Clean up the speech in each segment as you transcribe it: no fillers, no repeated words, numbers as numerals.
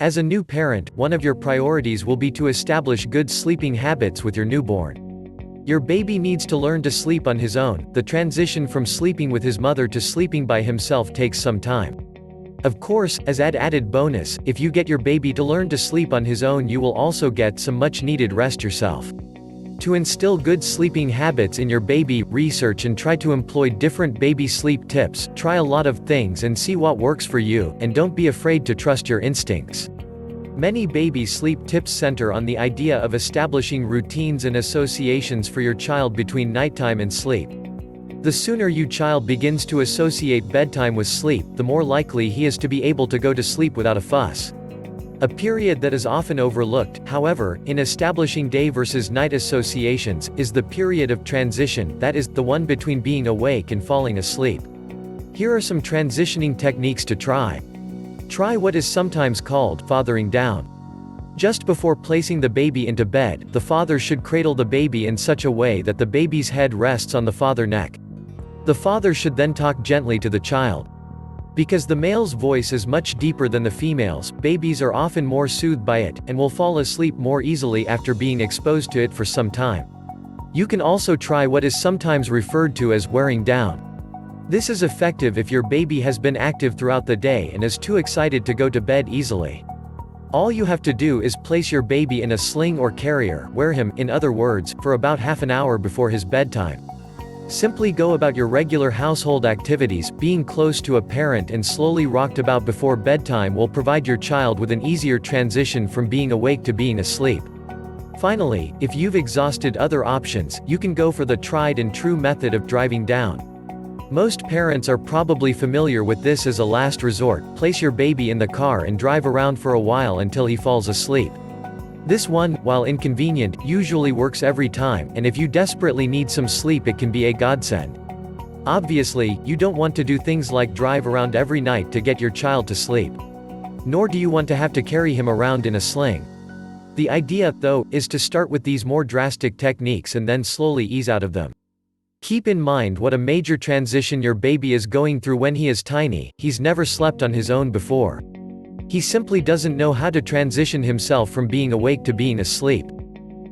As a new parent, one of your priorities will be to establish good sleeping habits with your newborn. Your baby needs to learn to sleep on his own. The transition from sleeping with his mother to sleeping by himself takes some time. Of course, as an added bonus, if you get your baby to learn to sleep on his own, you will also get some much-needed rest yourself. To instill good sleeping habits in your baby, research and try to employ different baby sleep tips, try a lot of things and see what works for you, and don't be afraid to trust your instincts. Many baby sleep tips center on the idea of establishing routines and associations for your child between nighttime and sleep. The sooner your child begins to associate bedtime with sleep, the more likely he is to be able to go to sleep without a fuss. A period that is often overlooked, however, in establishing day versus night associations, is the period of transition, that is, the one between being awake and falling asleep. Here are some transitioning techniques to try. Try what is sometimes called fathering down. Just before placing the baby into bed, the father should cradle the baby in such a way that the baby's head rests on the father's neck. The father should then talk gently to the child. Because the male's voice is much deeper than the female's, babies are often more soothed by it, and will fall asleep more easily after being exposed to it for some time. You can also try what is sometimes referred to as wearing down. This is effective if your baby has been active throughout the day and is too excited to go to bed easily. All you have to do is place your baby in a sling or carrier, wear him, in other words, for about half an hour before his bedtime. Simply go about your regular household activities. Being close to a parent and slowly rocked about before bedtime will provide your child with an easier transition from being awake to being asleep. Finally, if you've exhausted other options, you can go for the tried and true method of driving down. Most parents are probably familiar with this as a last resort. Place your baby in the car and drive around for a while until he falls asleep. This one, while inconvenient, usually works every time, and if you desperately need some sleep it can be a godsend. Obviously, you don't want to do things like drive around every night to get your child to sleep. Nor do you want to have to carry him around in a sling. The idea, though, is to start with these more drastic techniques and then slowly ease out of them. Keep in mind what a major transition your baby is going through when he is tiny. He's never slept on his own before. He simply doesn't know how to transition himself from being awake to being asleep.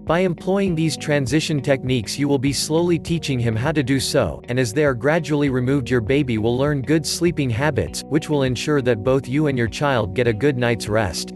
By employing these transition techniques you will be slowly teaching him how to do so, and as they are gradually removed your baby will learn good sleeping habits, which will ensure that both you and your child get a good night's rest.